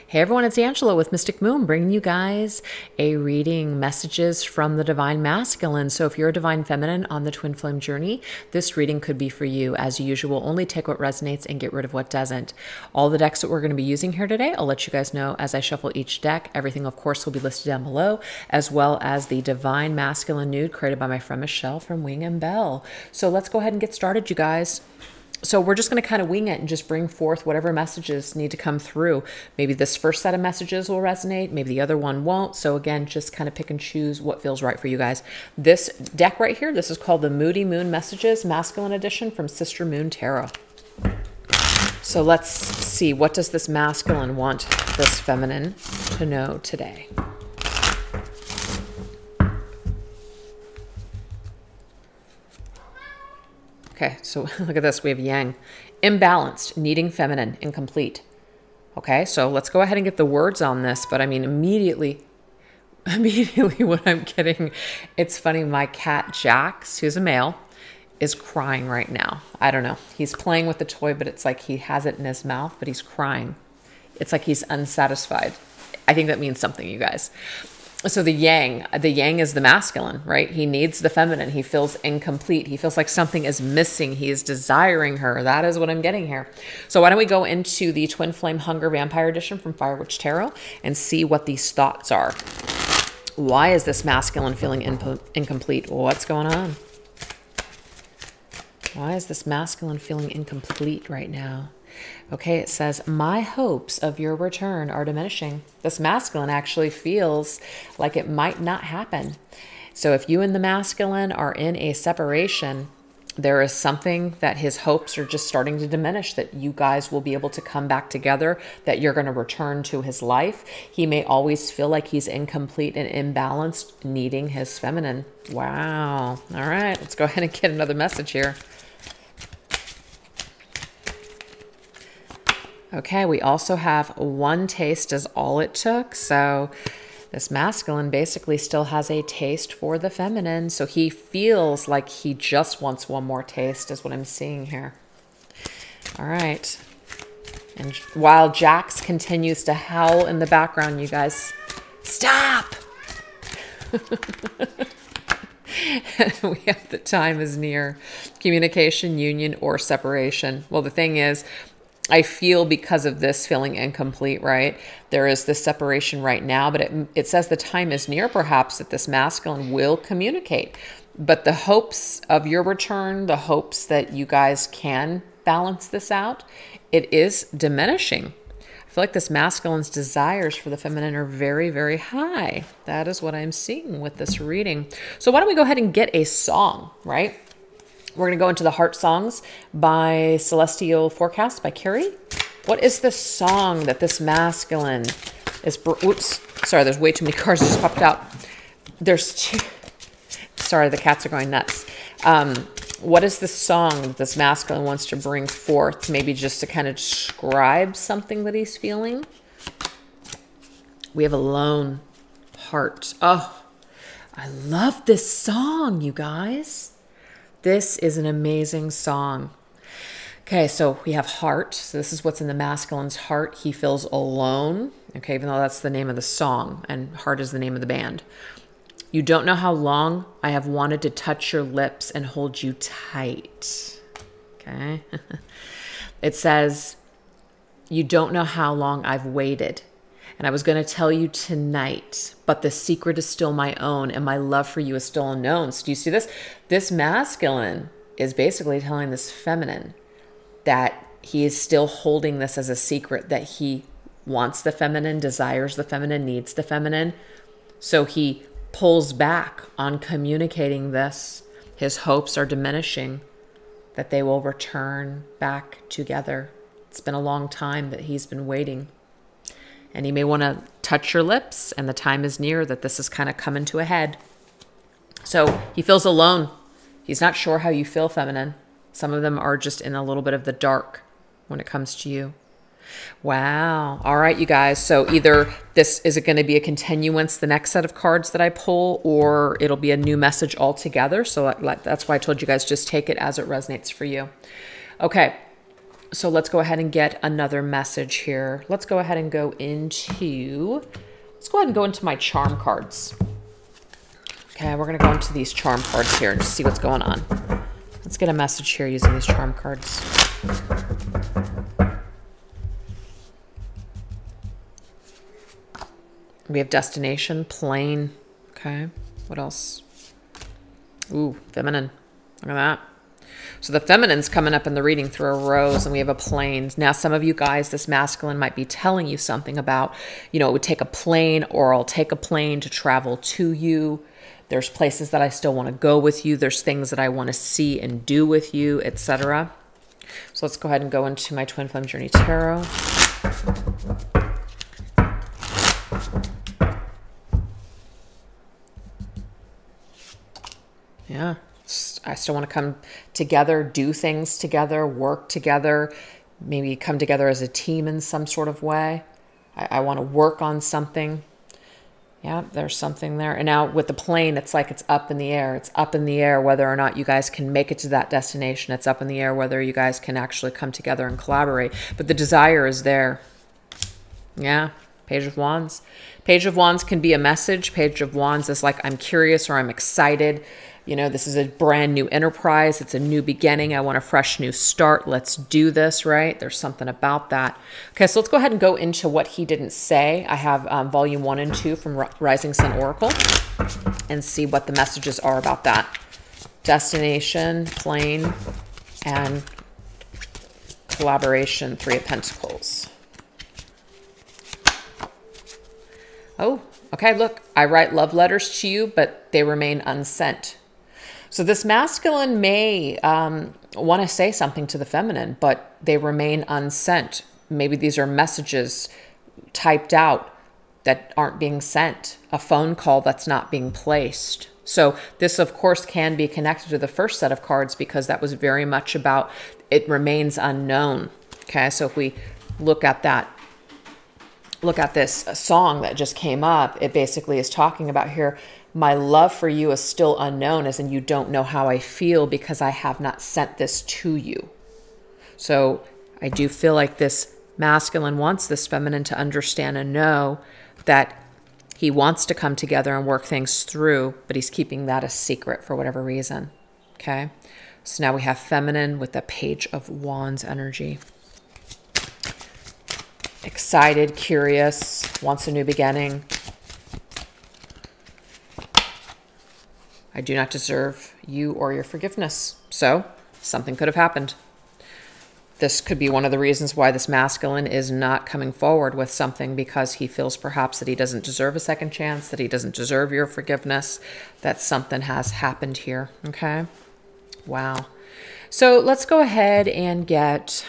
Hey everyone, it's Angela with Mystic Moon, bringing you guys a reading, messages from the Divine Masculine. So if you're a Divine Feminine on the Twin Flame journey, this reading could be for you. As usual, only take what resonates and get rid of what doesn't. All the decks that we're going to be using here today, I'll let you guys know as I shuffle each deck. Everything, of course, will be listed down below, as well as the Divine Masculine Nude created by my friend Michelle from Wing and Bell. So let's go ahead and get started, you guys. So we're just going to kind of wing it and just bring forth whatever messages need to come through. Maybe this first set of messages will resonate. Maybe the other one won't. So again, just kind of pick and choose what feels right for you guys. This deck right here, this is called the Moody Moon Messages Masculine Edition from Sister Moon Tarot. So let's see, what does this masculine want this feminine to know today? Okay, so look at this. We have Yang. Imbalanced, needing feminine, incomplete. Okay, so let's go ahead and get the words on this. But I mean, immediately what I'm getting, it's funny. My cat, Jax, who's a male, is crying right now. I don't know. He's playing with the toy, but it's like he has it in his mouth, but he's crying. It's like he's unsatisfied. I think that means something, you guys. So the yang is the masculine, right? He needs the feminine. He feels incomplete. He feels like something is missing. He is desiring her. That is what I'm getting here. So why don't we go into the Twin Flame Hunger Vampire Edition from Fire Witch Tarot and see what these thoughts are. Why is this masculine feeling incomplete? What's going on? Why is this masculine feeling incomplete right now? Okay, it says, my hopes of your return are diminishing. This masculine actually feels like it might not happen. So if you and the masculine are in a separation, there is something that his hopes are just starting to diminish, that you guys will be able to come back together, that you're going to return to his life. He may always feel like he's incomplete and imbalanced, needing his feminine. Wow. All right, let's go ahead and get another message here. Okay, we also have one taste is all it took. So this masculine basically still has a taste for the feminine. So he feels like he just wants one more taste is what I'm seeing here. All right. And while Jax continues to howl in the background, you guys, stop. We have the time is near. Communication, union, or separation. Well, the thing is, I feel because of this feeling incomplete, right? There is this separation right now, but it says the time is near, perhaps, that this masculine will communicate. But the hopes of your return, the hopes that you guys can balance this out, it is diminishing. I feel like this masculine's desires for the feminine are very, very high. That is what I'm seeing with this reading. So why don't we go ahead and get a song, right? We're going to go into the Heart Songs by Celestial Forecast by Carrie. What is the song that this masculine is... Oops. Sorry, there's way too many cards that just popped out. There's two... Sorry, the cats are going nuts. What is the song that this masculine wants to bring forth? Maybe just to kind of describe something that he's feeling. We have Alone, Heart. Oh, I love this song, you guys. This is an amazing song. Okay, so we have heart. So this is what's in the masculine's heart. He feels alone. Okay, even though that's the name of the song and heart is the name of the band. You don't know how long I have wanted to touch your lips and hold you tight. Okay. It says, you don't know how long I've waited. And I was going to tell you tonight, but the secret is still my own and my love for you is still unknown. So do you see this? This masculine is basically telling this feminine that he is still holding this as a secret, that he wants the feminine, desires the feminine, needs the feminine. So he pulls back on communicating this. His hopes are diminishing, that they will return back together. It's been a long time that he's been waiting. And he may want to touch your lips, and the time is near that this is kind of coming to a head. So he feels alone. He's not sure how you feel, feminine. Some of them are just in a little bit of the dark when it comes to you. Wow. All right, you guys. So either this is it going to be a continuance, the next set of cards that I pull, or it'll be a new message altogether. So that's why I told you guys just take it as it resonates for you. Okay. So let's go ahead and get another message here. Let's go ahead and go into my charm cards. Okay, we're going to go into these charm cards here and just see what's going on. Let's get a message here using these charm cards. We have destination, plane. Okay, what else? Ooh, feminine. Look at that. So the feminine's coming up in the reading through a rose, and we have a plane. Now, some of you guys, this masculine might be telling you something about, you know, it would take a plane, or I'll take a plane to travel to you. There's places that I still want to go with you. There's things that I want to see and do with you, etc. So let's go ahead and go into my Twin Flame Journey Tarot. Yeah, I still want to come together, do things together, work together, maybe come together as a team in some sort of way. I want to work on something. Yeah, there's something there. And now with the plane, it's like it's up in the air. It's up in the air whether or not you guys can make it to that destination. It's up in the air whether you guys can actually come together and collaborate. But the desire is there. Yeah, Page of Wands. Page of Wands can be a message. Page of Wands is like, I'm curious or I'm excited. You know, this is a brand new enterprise. It's a new beginning. I want a fresh new start. Let's do this, right? There's something about that. Okay, so let's go ahead and go into what he didn't say. I have volume 1 and 2 from Rising Sun Oracle and see what the messages are about that. Destination, plane, and collaboration, 3 of Pentacles. Oh, okay, look, I write love letters to you, but they remain unsent. So this masculine may want to say something to the feminine, but they remain unsent. Maybe these are messages typed out that aren't being sent, a phone call that's not being placed. So this, of course, can be connected to the first set of cards because that was very much about it remains unknown. Okay, so if we look at that, look at this song that just came up, it basically is talking about here, my love for you is still unknown, as in you don't know how I feel because I have not sent this to you. So I do feel like this masculine wants this feminine to understand and know that he wants to come together and work things through, but he's keeping that a secret for whatever reason. Okay. So now we have feminine with the Page of Wands energy. Excited, curious, wants a new beginning. I do not deserve you or your forgiveness. So something could have happened. This could be one of the reasons why this masculine is not coming forward with something, because he feels perhaps that he doesn't deserve a second chance, that he doesn't deserve your forgiveness, that something has happened here. Okay. Wow. So let's go ahead and get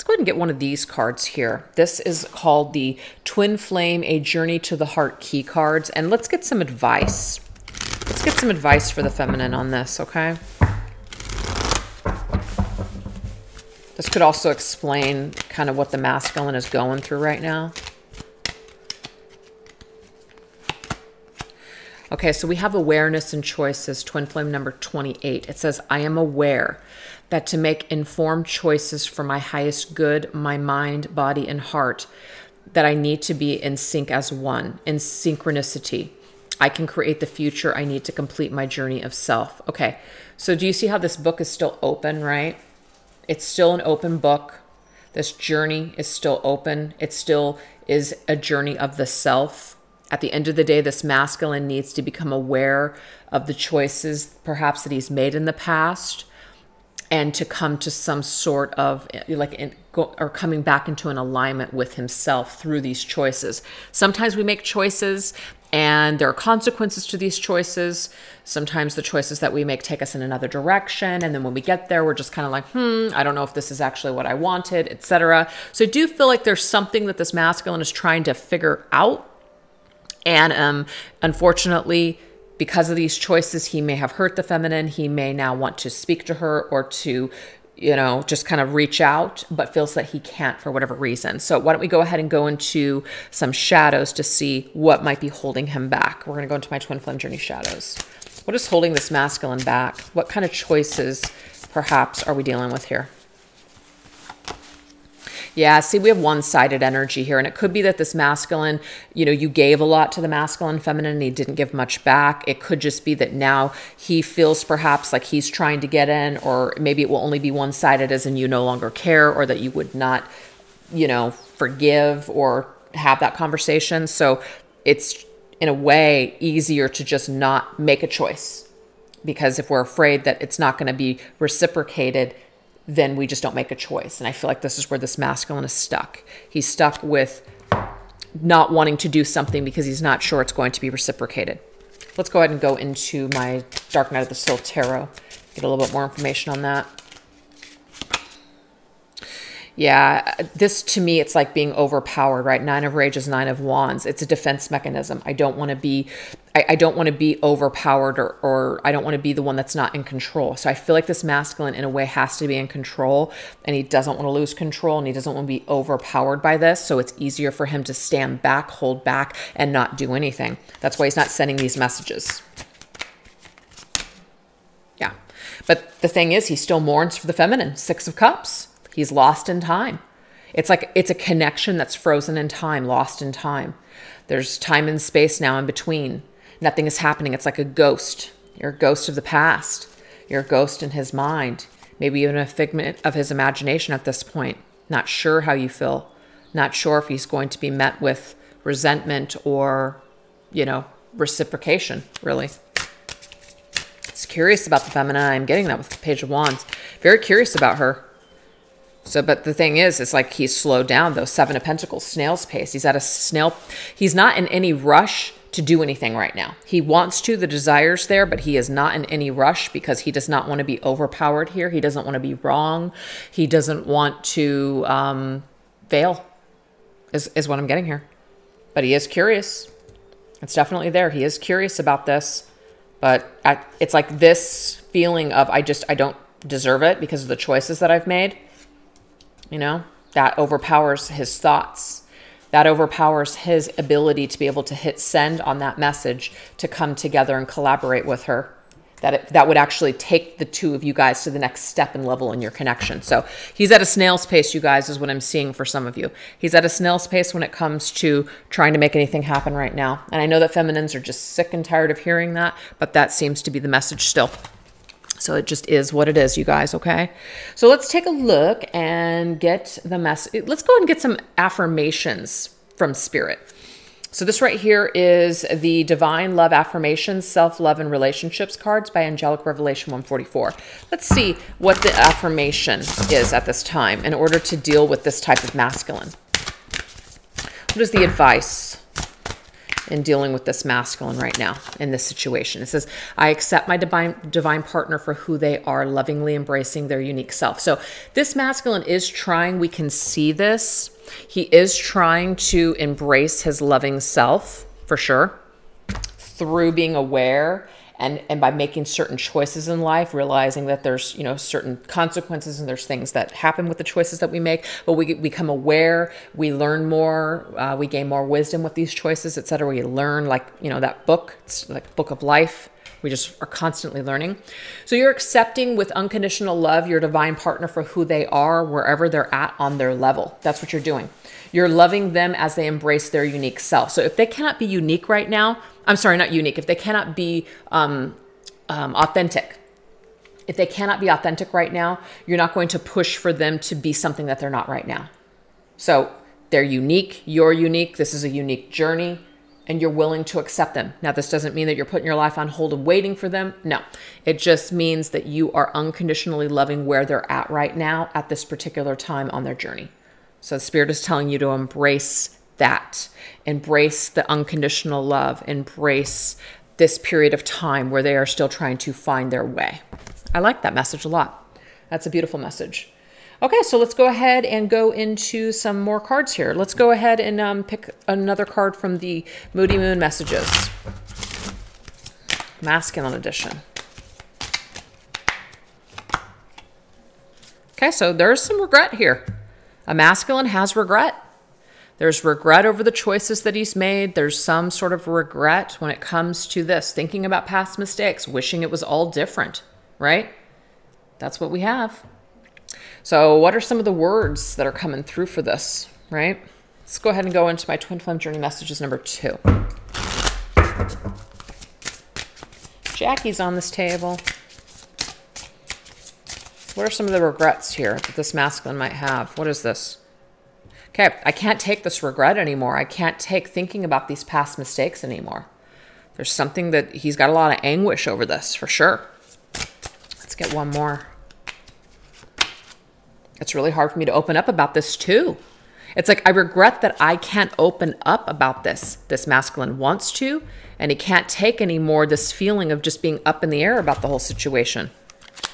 one of these cards here. This is called the Twin Flame, A Journey to the Heart key cards. And let's get some advice. Let's get some advice for the feminine on this, okay? This could also explain kind of what the masculine is going through right now. Okay, so we have awareness and choices, Twin Flame number 28. It says, I am aware that to make informed choices for my highest good, my mind, body, and heart, that I need to be in sync as one, in synchronicity. I can create the future I need to complete my journey of self. Okay, so do you see how this book is still open, right? It's still an open book. This journey is still open. It still is a journey of the self. At the end of the day, this masculine needs to become aware of the choices perhaps that he's made in the past, and to come to some sort of or coming back into an alignment with himself through these choices. Sometimes we make choices and there are consequences to these choices. Sometimes the choices that we make take us in another direction. And then when we get there, we're just kind of like, I don't know if this is actually what I wanted, etc. So I do feel like there's something that this masculine is trying to figure out. And unfortunately, because of these choices, he may have hurt the feminine. He may now want to speak to her or to, just kind of reach out, but feels that he can't for whatever reason. So why don't we go ahead and go into some shadows to see what might be holding him back. We're going to go into my Twin Flame Journey shadows. What is holding this masculine back? What kind of choices perhaps are we dealing with here? Yeah, see, we have one-sided energy here, and it could be that this masculine, you gave a lot to the masculine feminine and he didn't give much back. It could just be that now he feels perhaps like he's trying to get in, or maybe it will only be one-sided as in you no longer care, or that you would not, forgive or have that conversation. So it's in a way easier to just not make a choice, because if we're afraid that it's not going to be reciprocated, then we just don't make a choice. And I feel like this is where this masculine is stuck. He's stuck with not wanting to do something because he's not sure it's going to be reciprocated. Let's go ahead and go into my Dark Night of the Soul Tarot. Get a little bit more information on that. Yeah, this to me, it's like being overpowered, right? Nine of Rage is Nine of Wands. It's a defense mechanism. I don't want to be, I don't want to be overpowered, or I don't want to be the one that's not in control. So I feel like this masculine in a way has to be in control, and he doesn't want to lose control, and he doesn't want to be overpowered by this. So it's easier for him to stand back, hold back, and not do anything. That's why he's not sending these messages. Yeah. But the thing is, he still mourns for the feminine. Six of Cups. He's lost in time. It's like it's a connection that's frozen in time, lost in time. There's time and space now in between. Nothing is happening. It's like a ghost. You're a ghost of the past. You're a ghost in his mind. Maybe even a figment of his imagination at this point. Not sure how you feel. Not sure if he's going to be met with resentment or, reciprocation, really. It's curious about the feminine. I'm getting that with the Page of Wands. Very curious about her. So, but the thing is, it's like he's slowed down though. Seven of Pentacles, snail's pace. He's at a snail. He's not in any rush to do anything right now. He wants to, the desire's there, but he is not in any rush because he does not want to be overpowered here. He doesn't want to be wrong. He doesn't want to fail, is what I'm getting here. But he is curious. It's definitely there. He is curious about this, but it's like this feeling of, I don't deserve it because of the choices that I've made. That overpowers his thoughts. That overpowers his ability to be able to hit send on that message, to come together and collaborate with her. That would actually take the two of you guys to the next step and level in your connection. So he's at a snail's pace, you guys, is what I'm seeing for some of you. He's at a snail's pace when it comes to trying to make anything happen right now. And I know that feminines are just sick and tired of hearing that, but that seems to be the message still. So it just is what it is, you guys, okay? So let's take a look and get the message. Let's go ahead and get some affirmations from Spirit. So this right here is the Divine Love Affirmations, Self-Love and Relationships cards by Angelic Revelation 144. Let's see what the affirmation is at this time in order to deal with this type of masculine. What is the advice in dealing with this masculine right now in this situation? It says, I accept my divine partner for who they are, lovingly embracing their unique self. So this masculine is trying, we can see this. He is trying to embrace his loving self for sure, through being aware and by making certain choices in life, realizing that there's, certain consequences and there's things that happen with the choices that we make, but we become aware, we learn more, we gain more wisdom with these choices, etc. We learn, like, that book, it's like Book of Life. We just are constantly learning. So you're accepting with unconditional love your divine partner for who they are, wherever they're at on their level. That's what you're doing. You're loving them as they embrace their unique self. So if they cannot be unique right now, I'm sorry, not unique. If they cannot be authentic, if they cannot be authentic right now, you're not going to push for them to be something that they're not right now. So they're unique. You're unique. This is a unique journey, and you're willing to accept them. Now, this doesn't mean that you're putting your life on hold and waiting for them. No, it just means that you are unconditionally loving where they're at right now at this particular time on their journey. So the Spirit is telling you to embrace that. Embrace the unconditional love. Embrace this period of time where they are still trying to find their way. I like that message a lot. That's a beautiful message. Okay, so let's go ahead and go into some more cards here. Let's go ahead and pick another card from the Moody Moon Messages. Masculine edition. Okay, so there's some regret here. A masculine has regret. There's regret over the choices that he's made. There's some sort of regret when it comes to this, thinking about past mistakes, wishing it was all different, right? That's what we have. So what are some of the words that are coming through for this, right? Let's go ahead and go into my twin flame journey messages number 2. Jackie's on this table. What are some of the regrets here that this masculine might have? What is this? Okay, I can't take this regret anymore. I can't take thinking about these past mistakes anymore. There's something that he's got a lot of anguish over this, for sure. Let's get one more. It's really hard for me to open up about this too. It's like, I regret that I can't open up about this. This masculine wants to, and he can't take anymore this feeling of just being up in the air about the whole situation.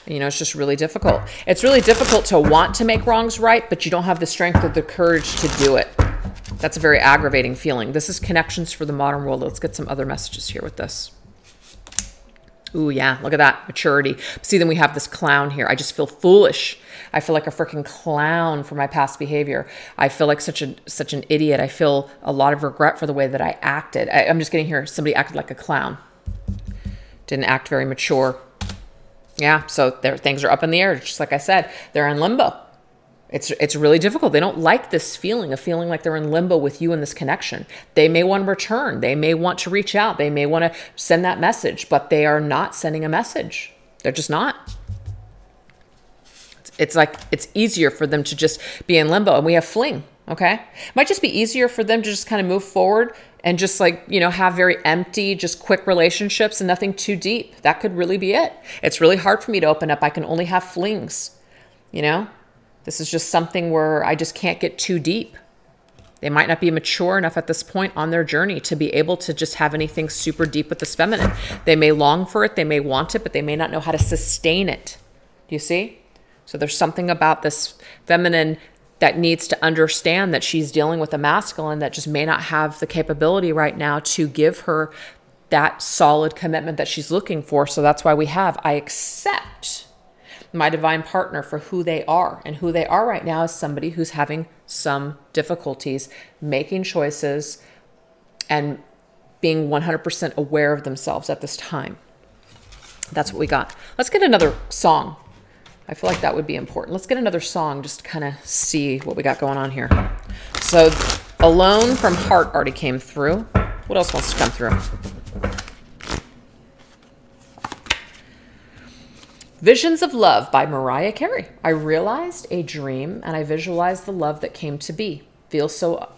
You know, it's just really difficult. It's really difficult to want to make wrongs right, but you don't have the strength or the courage to do it. That's a very aggravating feeling. This is connections for the modern world. Let's get some other messages here with this. Ooh, yeah, look at that, maturity. See, then we have this clown here. I just feel foolish. I feel like a freaking clown for my past behavior. I feel like such an idiot. I feel a lot of regret for the way that I acted. I'm just getting here, somebody acted like a clown. Didn't act very mature. Yeah, so things are up in the air. Just like I said, they're in limbo. It's really difficult. They don't like this feeling of feeling like they're in limbo with you in this connection. They may want to return. They may want to reach out. They may want to send that message, but they are not sending a message. They're just not. It's like it's easier for them to just be in limbo. And we have fling, okay? It might just be easier for them to just kind of move forward and just like, you know, have very empty, just quick relationships and nothing too deep. That could really be it. It's really hard for me to open up. I can only have flings, you know? This is just something where I just can't get too deep. They might not be mature enough at this point on their journey to be able to just have anything super deep with this feminine. They may long for it, they may want it, but they may not know how to sustain it. Do you see? So there's something about this feminine that needs to understand that she's dealing with a masculine that just may not have the capability right now to give her that solid commitment that she's looking for. So that's why we have, I accept my divine partner for who they are. And who they are right now is somebody who's having some difficulties making choices and being 100% aware of themselves at this time. That's what we got. Let's get another song. I feel like that would be important. Let's get another song just to kind of see what we got going on here. So Alone from Heart already came through. What else wants to come through? Visions of Love by Mariah Carey. I realized a dream and I visualized the love that came to be. Feel so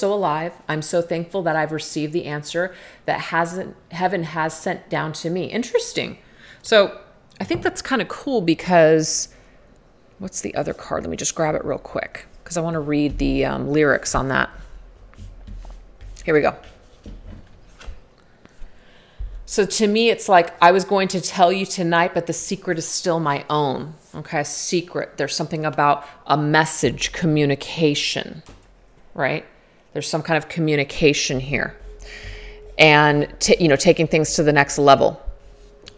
alive. I'm so thankful that I've received the answer that heaven has sent down to me. Interesting. So I think that's kind of cool because what's the other card? Let me just grab it real quick because I want to read the lyrics on that. Here we go. So to me, it's like, I was going to tell you tonight, but the secret is still my own. Okay, a secret. There's something about a message, communication, right? There's some kind of communication here. And, taking things to the next level.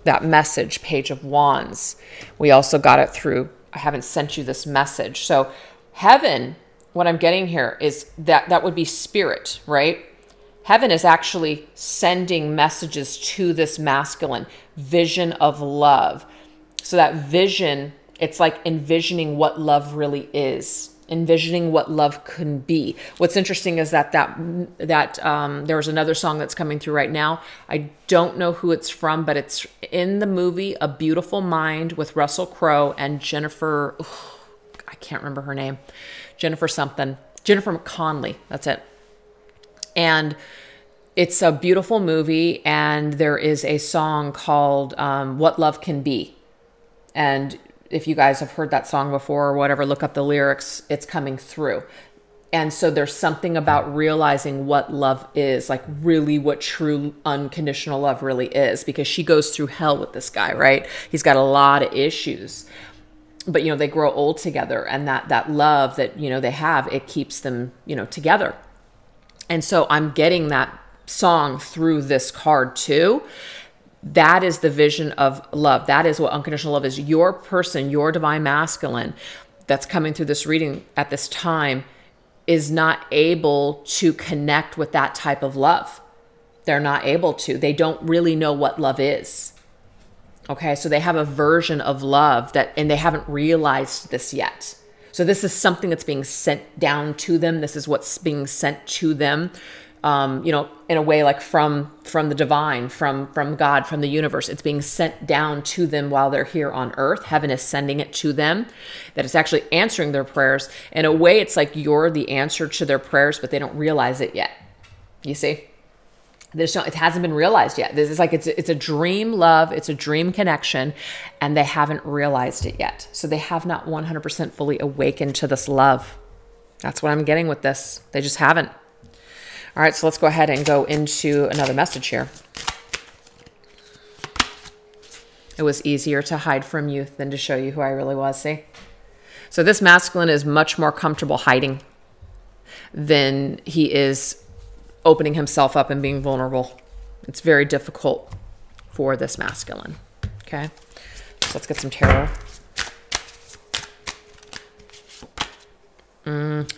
That message, Page of Wands. We also got it through, I haven't sent you this message. So heaven, what I'm getting here is that would be spirit, right? Heaven is actually sending messages to this masculine vision of love. So that vision, it's like envisioning what love really is, envisioning what love can be. What's interesting is that there was another song that's coming through right now. I don't know who it's from, but it's in the movie A Beautiful Mind with Russell Crowe and Jennifer, I can't remember her name, Jennifer Connelly, that's it. And it's a beautiful movie, and there is a song called What Love Can Be. And if you guys have heard that song before or whatever, look up the lyrics, it's coming through. And so there's something about realizing what love is, like really what true unconditional love really is, because she goes through hell with this guy, right? He's got a lot of issues. But, they grow old together, and that love that, they have, it keeps them, together. And so I'm getting that song through this card too. That is the vision of love. That is what unconditional love is. Your person, your divine masculine that's coming through this reading at this time is not able to connect with that type of love. They're not able to. They don't really know what love is. Okay, so they have a version of love and they haven't realized this yet. So this is something that's being sent down to them. This is what's being sent to them, you know, in a way like from the divine, from God, from the universe. It's being sent down to them while they're here on earth. Heaven is sending it to them, that it's actually answering their prayers. In a way, it's like you're the answer to their prayers, but they don't realize it yet. You see? It hasn't been realized yet. This is like, it's a dream love. It's a dream connection, and they haven't realized it yet. So they have not 100% fully awakened to this love. That's what I'm getting with this. They just haven't. All right, so let's go ahead and go into another message here. It was easier to hide from you than to show you who I really was, see? So this masculine is much more comfortable hiding than he is opening himself up and being vulnerable. It's very difficult for this masculine. Okay, so let's get some tarot.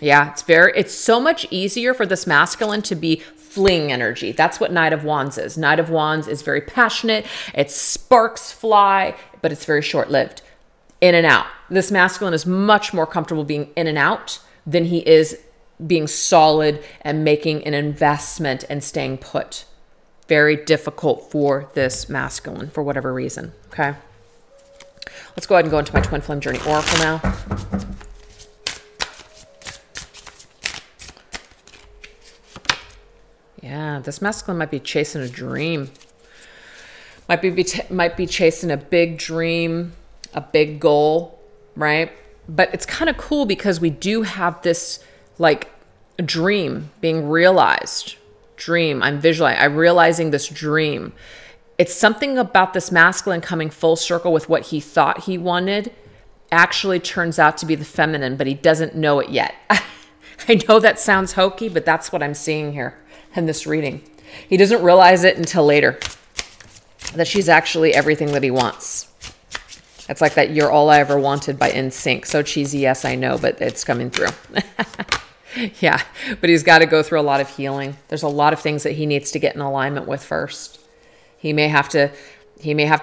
Yeah, it's so much easier for this masculine to be fling energy. That's what Knight of Wands is. Knight of Wands is very passionate. It sparks fly, but it's very short-lived. In and out. This masculine is much more comfortable being in and out than he is being solid and making an investment and staying put. Very difficult for this masculine for whatever reason. Okay. Let's go ahead and go into my Twin Flame Journey Oracle now. Yeah, this masculine might be chasing a dream. Might be chasing a big dream, a big goal, right? But it's kind of cool because we do have this like a dream being realized. Dream, I'm realizing this dream. It's something about this masculine coming full circle with what he thought he wanted actually turns out to be the feminine, but he doesn't know it yet. I know that sounds hokey, but that's what I'm seeing here in this reading. He doesn't realize it until later, that she's actually everything that he wants. It's like that You're All I Ever Wanted by NSYNC. So cheesy, yes, I know, but it's coming through. Yeah, but he's got to go through a lot of healing. There's a lot of things that he needs to get in alignment with first. He may have to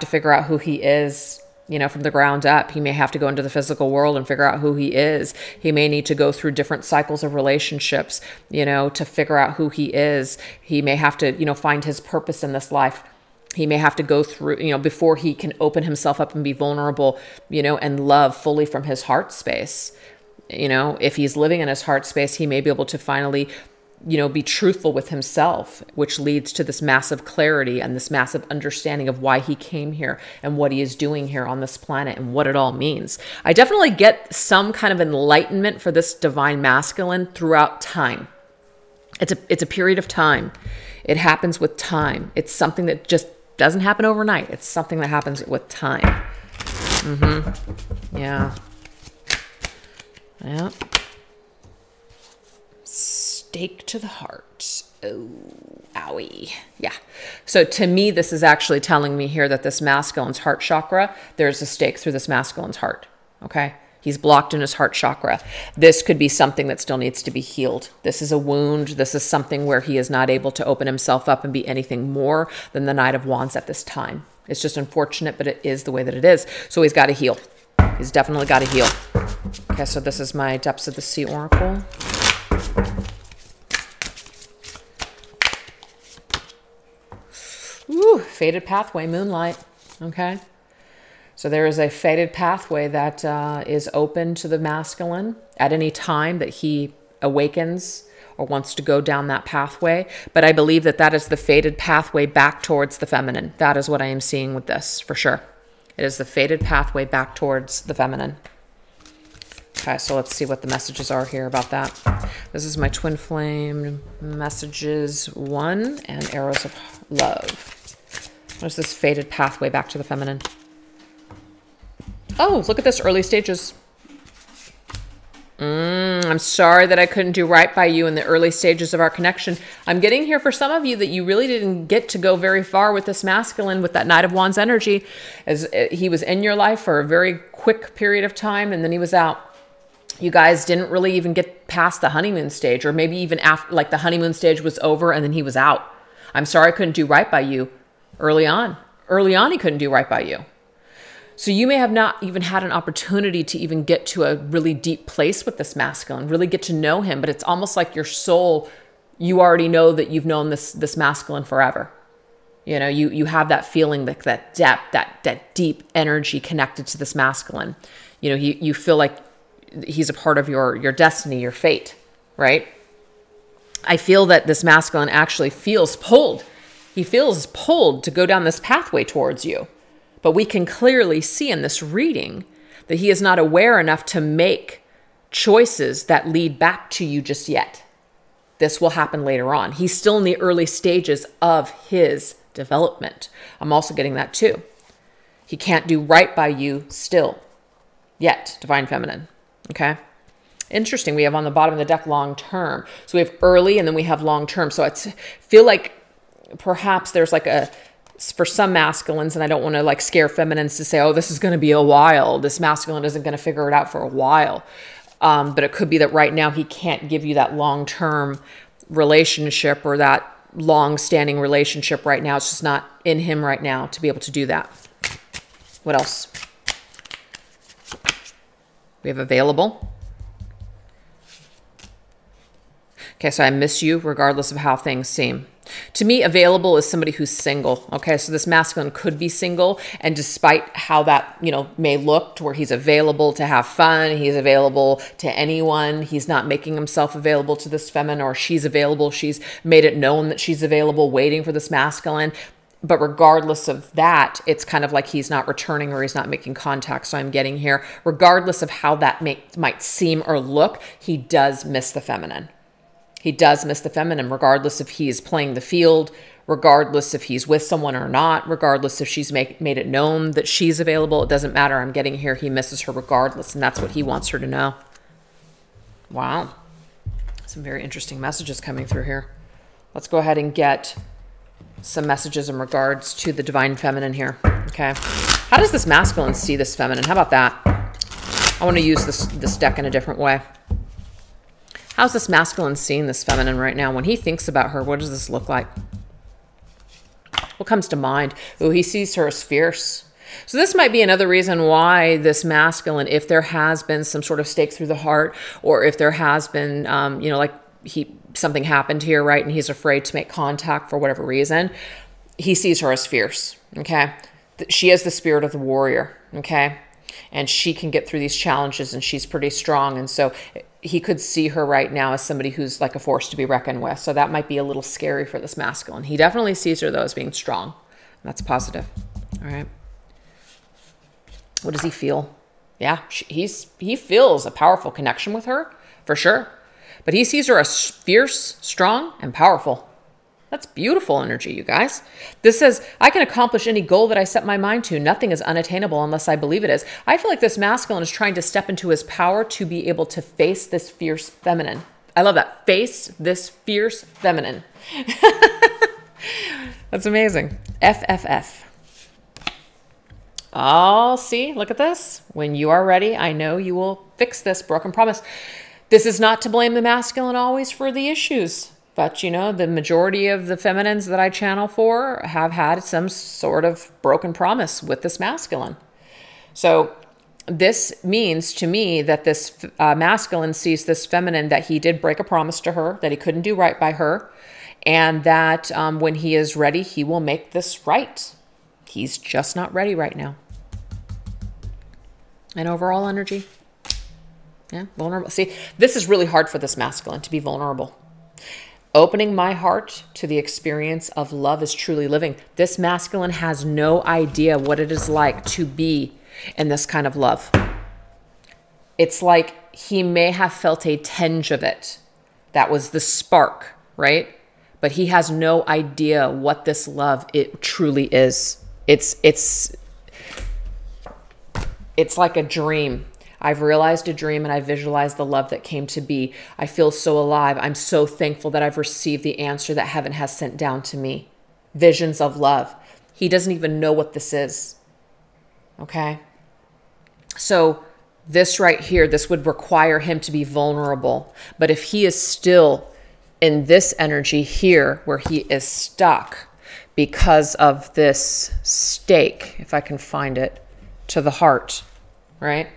figure out who he is, you know, from the ground up. He may have to go into the physical world and figure out who he is. He may need to go through different cycles of relationships, you know, to figure out who he is. He may have to, you know, find his purpose in this life. He may have to go through, you know, before he can open himself up and be vulnerable, you know, and love fully from his heart space. You know, if he's living in his heart space, he may be able to finally, you know, be truthful with himself, which leads to this massive clarity and this massive understanding of why he came here and what he is doing here on this planet and what it all means. I definitely get some kind of enlightenment for this divine masculine throughout time. It's a period of time. It happens with time. It's something that just doesn't happen overnight. It's something that happens with time. Yeah. Yeah. Stake to the heart. Oh, owie. Yeah. So to me, this is actually telling me here that this masculine's heart chakra, there's a stake through this masculine's heart. Okay. He's blocked in his heart chakra. This could be something that still needs to be healed. This is a wound. This is something where he is not able to open himself up and be anything more than the Knight of Wands at this time. It's just unfortunate, but it is the way that it is. So he's got to heal. He's definitely got to heal. Okay, so this is my Depths of the Sea Oracle. Ooh, Fated Pathway, Moonlight. Okay. So there is a fated pathway that is open to the masculine at any time that he awakens or wants to go down that pathway. But I believe that that is the fated pathway back towards the feminine. That is what I am seeing with this, for sure. It is the fated pathway back towards the feminine. Okay, so let's see what the messages are here about that. This is my Twin Flame Messages 1 and Arrows of Love. What is this fated pathway back to the feminine? Oh, look at this, early stages. I'm sorry that I couldn't do right by you in the early stages of our connection. I'm getting here for some of you that you really didn't get to go very far with this masculine, with that Knight of Wands energy, as he was in your life for a very quick period of time and then he was out. You guys didn't really even get past the honeymoon stage, or maybe even after, like the honeymoon stage was over and then he was out. I'm sorry I couldn't do right by you early on. Early on, he couldn't do right by you. So you may have not even had an opportunity to even get to a really deep place with this masculine, really get to know him, but it's almost like your soul, you already know that you've known this masculine forever. You know, you have that feeling, that depth, that deep energy connected to this masculine. You know, you feel like he's a part of your destiny, your fate, right? I feel that this masculine actually feels pulled. He feels pulled to go down this pathway towards you. But we can clearly see in this reading that he is not aware enough to make choices that lead back to you just yet. This will happen later on. He's still in the early stages of his development. I'm also getting that too. He can't do right by you still yet, Divine Feminine. Okay. Interesting. We have on the bottom of the deck long term. So we have early and then we have long term. So I feel like perhaps there's like for some masculines, and I don't want to like scare feminines to say, oh, this is going to be a while. This masculine isn't going to figure it out for a while. But it could be that right now he can't give you that long-term relationship or that long-standing relationship right now. It's just not in him right now to be able to do that. What else? We have available. Okay, so I miss you regardless of how things seem. To me, available is somebody who's single. Okay, so this masculine could be single, and despite how that, you know, may look, to where he's available to have fun, he's available to anyone, he's not making himself available to this feminine, or she's available, she's made it known that she's available, waiting for this masculine. But regardless of that, it's kind of like he's not returning or he's not making contact. So I'm getting here, regardless of how that might seem or look, he does miss the feminine. He does miss the feminine, regardless if he's playing the field, regardless if he's with someone or not, regardless if she's made it known that she's available. It doesn't matter. I'm getting here. He misses her regardless, and that's what he wants her to know. Wow. Some very interesting messages coming through here. Let's go ahead and get some messages in regards to the Divine Feminine here. Okay. How does this masculine see this feminine? How about that? I want to use this deck in a different way. How's this masculine seeing this feminine right now? When he thinks about her, what does this look like? What comes to mind? Oh, he sees her as fierce. So this might be another reason why this masculine, if there has been some sort of stake through the heart, or if there has been, you know, like something happened here, right? And he's afraid to make contact for whatever reason. He sees her as fierce. Okay. She has the spirit of the warrior. Okay. And she can get through these challenges, and she's pretty strong. And so he could see her right now as somebody who's like a force to be reckoned with. So that might be a little scary for this masculine. He definitely sees her, though, as being strong. That's positive. All right. What does he feel? Yeah, he feels a powerful connection with her, for sure. But he sees her as fierce, strong, and powerful. That's beautiful energy, you guys. This says, I can accomplish any goal that I set my mind to. Nothing is unattainable unless I believe it is. I feel like this masculine is trying to step into his power to be able to face this fierce feminine. I love that. Face this fierce feminine. That's amazing. FFF. Oh, see, look at this. When you are ready, I know you will fix this broken promise. This is not to blame the masculine always for the issues. But, you know, the majority of the feminines that I channel for have had some sort of broken promise with this masculine. So this means to me that this masculine sees this feminine, that he did break a promise to her, that he couldn't do right by her, and that when he is ready, he will make this right. He's just not ready right now. And overall energy. Yeah, vulnerable. See, this is really hard for this masculine, to be vulnerable. Opening my heart to the experience of love is truly living. This masculine has no idea what it is like to be in this kind of love. It's like he may have felt a tinge of it. That was the spark, right? But he has no idea what this love it truly is. It's like a dream. I've realized a dream, and I visualized the love that came to be. I feel so alive. I'm so thankful that I've received the answer that heaven has sent down to me. Visions of love. He doesn't even know what this is. Okay? So this right here, this would require him to be vulnerable. But if he is still in this energy here, where he is stuck because of this stake, if I can find it, to the heart, right?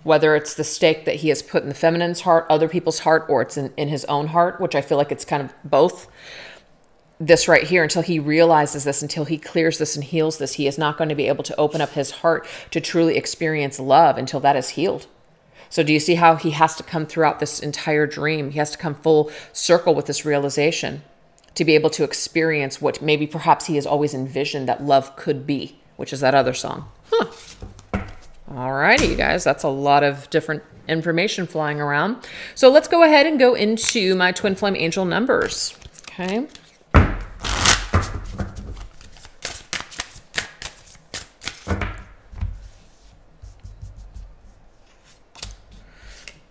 Whether it's the stake that he has put in the feminine's heart, other people's heart, or it's in his own heart, which I feel like it's kind of both. This right here, until he realizes this, until he clears this and heals this, he is not going to be able to open up his heart to truly experience love until that is healed. So do you see how he has to come throughout this entire dream? He has to come full circle with this realization to be able to experience what maybe perhaps he has always envisioned that love could be, which is that other song. All righty, you guys, that's a lot of different information flying around. So let's go ahead and go into my twin flame angel numbers. Okay.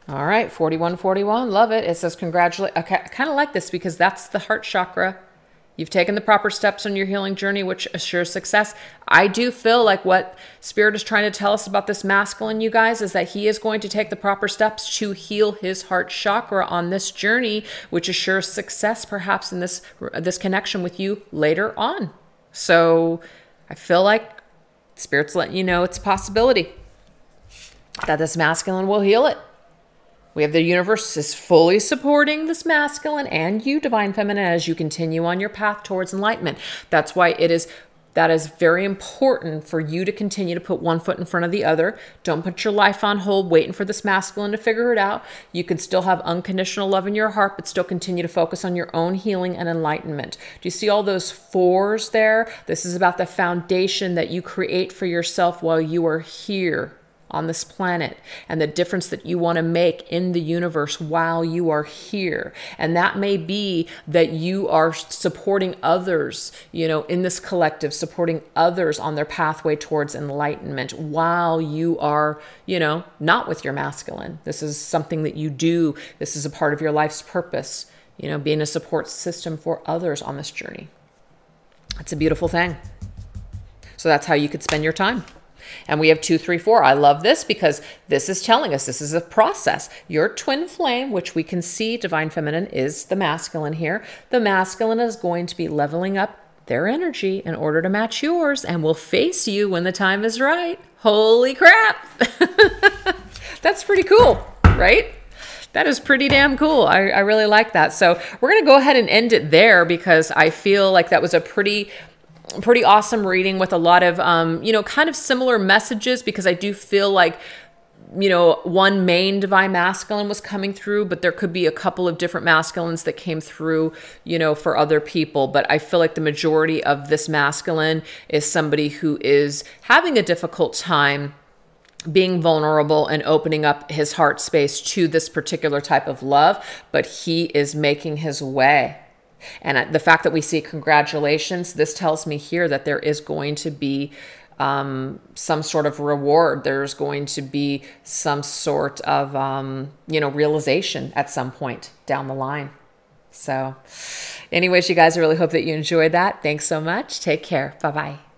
All right, 4141, love it. It says congratulate. Okay, I kind of like this because that's the heart chakra. You've taken the proper steps on your healing journey, which assures success. I do feel like what Spirit is trying to tell us about this masculine, you guys, is that he is going to take the proper steps to heal his heart chakra on this journey, which assures success perhaps in this connection with you later on. So I feel like Spirit's letting you know it's a possibility that this masculine will heal it. We have the universe is fully supporting this masculine and you, divine feminine, as you continue on your path towards enlightenment. That's why that is very important for you to continue to put one foot in front of the other. Don't put your life on hold waiting for this masculine to figure it out. You can still have unconditional love in your heart, but still continue to focus on your own healing and enlightenment. Do you see all those fours there? This is about the foundation that you create for yourself while you are here on this planet, and the difference that you want to make in the universe while you are here. And that may be that you are supporting others, you know, in this collective, supporting others on their pathway towards enlightenment while you are, you know, not with your masculine. This is something that you do. This is a part of your life's purpose, you know, being a support system for others on this journey. It's a beautiful thing. So that's how you could spend your time. And we have 2, 3, 4. I love this because this is telling us this is a process. Your twin flame, which we can see, divine feminine, is the masculine here. The masculine is going to be leveling up their energy in order to match yours and will face you when the time is right. Holy crap. That's pretty cool, right? That is pretty damn cool. I really like that. So we're going to go ahead and end it there because I feel like that was a pretty awesome reading with a lot of, you know, kind of similar messages, because I do feel like, you know, one main divine masculine was coming through, but there could be a couple of different masculines that came through, you know, for other people. But I feel like the majority of this masculine is somebody who is having a difficult time being vulnerable and opening up his heart space to this particular type of love, but he is making his way. And the fact that we see congratulations, this tells me here that there is going to be some sort of reward. There's going to be some sort of, you know, realization at some point down the line. So anyways, you guys, I really hope that you enjoyed that. Thanks so much. Take care. Bye-bye.